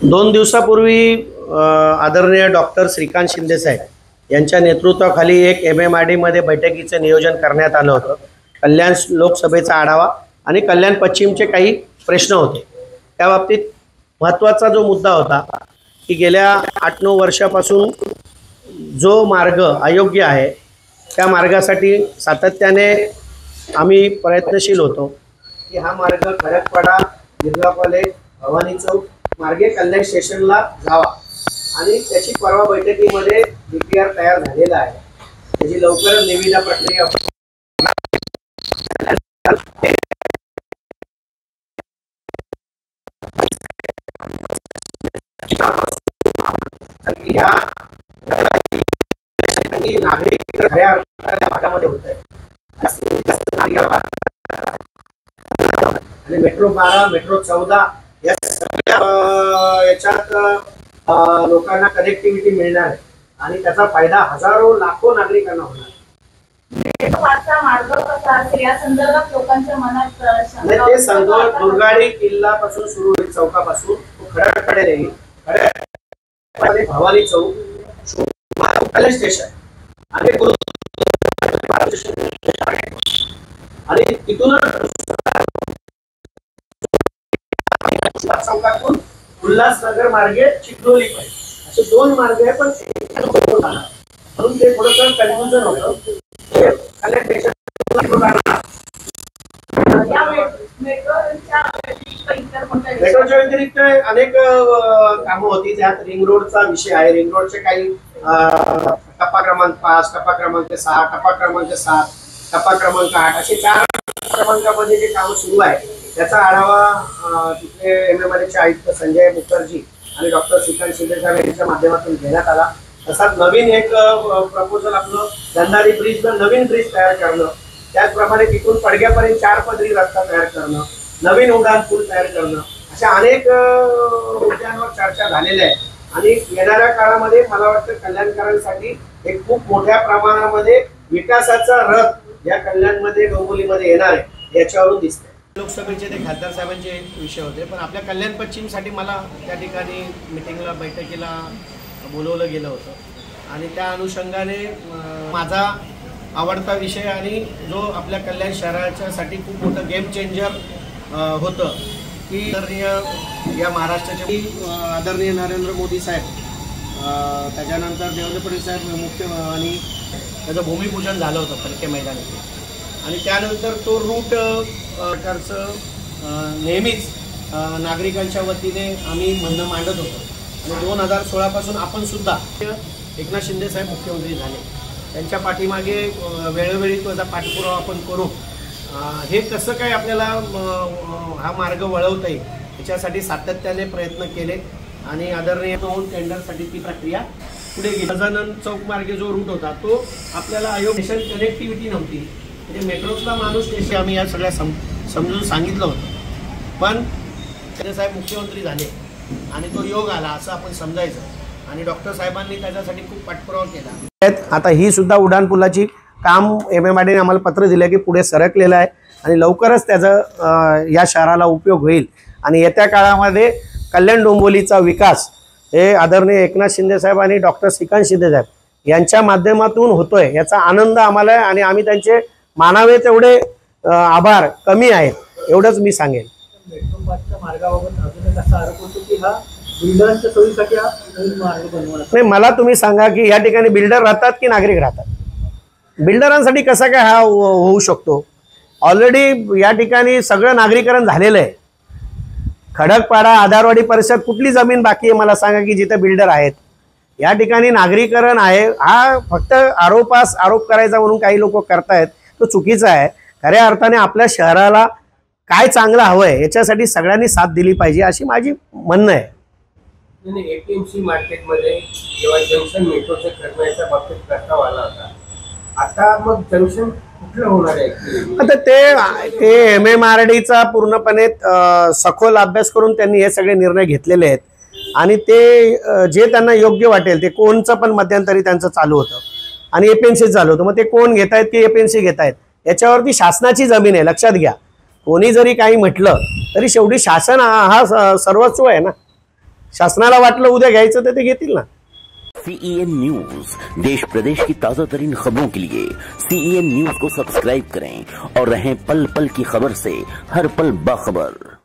2 दिवसापूर्वी आदरणीय डॉक्टर श्रीकांत शिंदे साहेब यांच्या नेतृत्वाखाली एक MMRD मध्ये बैठकीचं नियोजन करण्यात आलं होतं। कल्याण लोकसभेचा आढावा आणि कल्याण पश्चिमचे काही प्रश्न होते। त्या बाबतीत महत्त्वाचा जो मुद्दा होता की गेल्या 8-9 वर्षापासून जो मार्ग अयोग्य आहे त्या मार्गासाठी सातत्याने आम्ही प्रयत्नशील होतो की हा मार्ग खडकपाडा, बिर्ला कॉलेज, भवानी चौक मार्गे कल्याण स्टेशनला जावा आणि त्याची परवा बैठकीमध्ये DPR तयार झालेला आहे। त्याची लवकरच निविदा प्रक्रिया नागरिक खऱ्या भागामध्ये होत आहे आणि मेट्रो 12, मेट्रो 14 या याच्यात लोकांना कनेक्टिव्हिटी मिळणार आहे आणि त्याचा फायदा हजारो लाखो नागरिकांना होणार। ते संदोल दुर्गाडी किल्ला पासून सुरू होईल, चौकापासून खडकपाडा येईल, भवानी चौक, कल्याण स्टेशन आणि तिथून चौकातून उल्हासनगर मार्गे चिखलोली असे 2 मार्ग आहे, पण म्हणून ते थोडंसं कन्फ्युजन होतं। मेट्रोच्या व्यतिरिक्त अनेक कामं होती, त्यात रिंग रोडचा विषय आहे। रिंग रोडचे काही टप्पा क्रमांक 5, टप्पा क्रमांक 6, टप्पा क्रमांक 7, टप्पा क्रमांक 8 असे 4 क्रमांकामध्ये जे काम सुरू आहे त्याचा आढावा तिथले MMRDचे आयुक्त संजय मुखर्जी आणि डॉक्टर श्रीकांत शिंदे साहेब यांच्या माध्यमातून घेण्यात आला। तसाच नवीन एक प्रपोजल आपलं गंधारी ब्रिजला नवीन ब्रिज तयार करणं, त्याचप्रमाणे तिथून पडग्यापर्यंत 4 पदरी रस्ता तयार करणं, नवीन उड्डाण पूल तयार करणं, अशा अनेक मुद्द्यांवर चर्चा झालेल्या आहे। आणि येणाऱ्या काळामध्ये मला वाटतं कल्याणकरांसाठी एक खूप मोठ्या प्रमाणामध्ये विकासाचा रथ या कल्याणमध्ये डोंबिवलीमध्ये येणार आहे याच्यावरून दिसतंय। लोकसभेचे ते खासदार साहेबांचे विषय होते, पण आपल्या कल्याण पश्चिमसाठी मला त्या ठिकाणी मिटिंगला बैठकीला बोलवलं गेलं होतं आणि त्या अनुषंगाने माझा आवडता विषय आणि जो आपल्या कल्याण शहराच्यासाठी खूप मोठं गेम चेंजर होतं की आदरणीय या महाराष्ट्राचे आदरणीय नरेंद्र मोदी साहेब, त्याच्यानंतर देवेंद्र फडणवीस साहेब मुख्य आणि त्याचं भूमिपूजन झालं होतं फडके मैदानाचे आणि त्यानंतर तो रूट सरकारचं नेहमीच नागरिकांच्या वतीने आम्ही म्हणणं मांडत होतो आणि 2016 पासून आपण सुद्धा एकनाथ शिंदे साहेब मुख्यमंत्री झाले, त्यांच्या पाठीमागे वेळोवेळी त्याचा पाठपुरावा आपण करू। हे कसं काय आपल्याला हा मार्ग वळवता येईल याच्यासाठी सातत्याने प्रयत्न केले आणि आदरणीय होऊन टेंडरसाठी ती प्रक्रिया पुढे गेली। गजानन चौक मार्गे जो रूट होता तो आपल्याला अयोग्य कनेक्टिव्हिटी नव्हती, म्हणजे मेट्रोचा माणूस त्याशी आम्ही या सगळ्या समजून सांगितलं होतं, पण शिंदे साहेब मुख्यमंत्री झाले आणि तो योग आला असं आपण समजायचं आणि डॉक्टर साहेबांनी त्याच्यासाठी खूप पाठपुरावा केला। आता ही सुद्धा उड्डाणपुलाची काम MMRDने आम्हाला पत्र दिलं की पुढे सरकलेलं आहे आणि लवकरच त्याचा या शहराला उपयोग होईल आणि येत्या काळामध्ये कल्याण डोंबिवलीचा विकास हे आदरणीय एकनाथ शिंदे साहेब आणि डॉक्टर श्रीकांत शिंदे साहेब यांच्या माध्यमातून होतोय याचा आनंद आम्हाला आहे आणि आम्ही त्यांचे मानावे तेवढे आभार कमी आहेत एवढंच मी सांगेन। नाही, मला तुम्ही सांगा की या ठिकाणी बिल्डर राहतात की नागरिक राहतात? बिल्डरांसाठी कसा काय हा होऊ शकतो? ऑलरेडी या ठिकाणी सगळं नागरीकरण झालेलं आहे। खडकपाडा, आधारवाडी परिसरात कुठली जमीन बाकी आहे मला सांगा की जिथे बिल्डर आहेत? या ठिकाणी नागरीकरण आहे। हा फक्त आरोप करायचा म्हणून काही लोक करतायत, तो चुकीचा आहे। खऱ्या अर्थाने आपल्या शहराला काय चांगलं हवंय याच्यासाठी सगळ्यांनी साथ दिली पाहिजे अशी माझी म्हणणं आहे। APMC मार्केटमध्ये जेव्हा जंक्शन मेट्रोचे करण्याच्या बाबतीत प्रस्ताव आला होता, आता मग जंक्शन कुठलं होणार आहे? आता ते MMRDचा पूर्णपणे सखोल अभ्यास करून त्यांनी हे सगळे निर्णय घेतलेले आहेत आणि ते जे त्यांना योग्य वाटेल ते कोणचं पण मध्यंतरी त्यांचं चालू होतं आणि APMC चालू होतं, मग ते कोण घेतायत की APMC घेतायत याच्यावरती शासनाची जमीन आहे, लक्षात घ्या। कोणी जरी काही म्हटलं तरी शेवटी शासन हा सर्वस्व आहे ना। शासनाला वाटलं उद्या घ्यायचं तर ते घेतील ना. CEN न्यूज, देश प्रदेश की ताजा तरीन खबरों के लिए CEN न्यूज को सब्सक्राइब करें और रहें पल पल की खबर से हर पल बाखबर.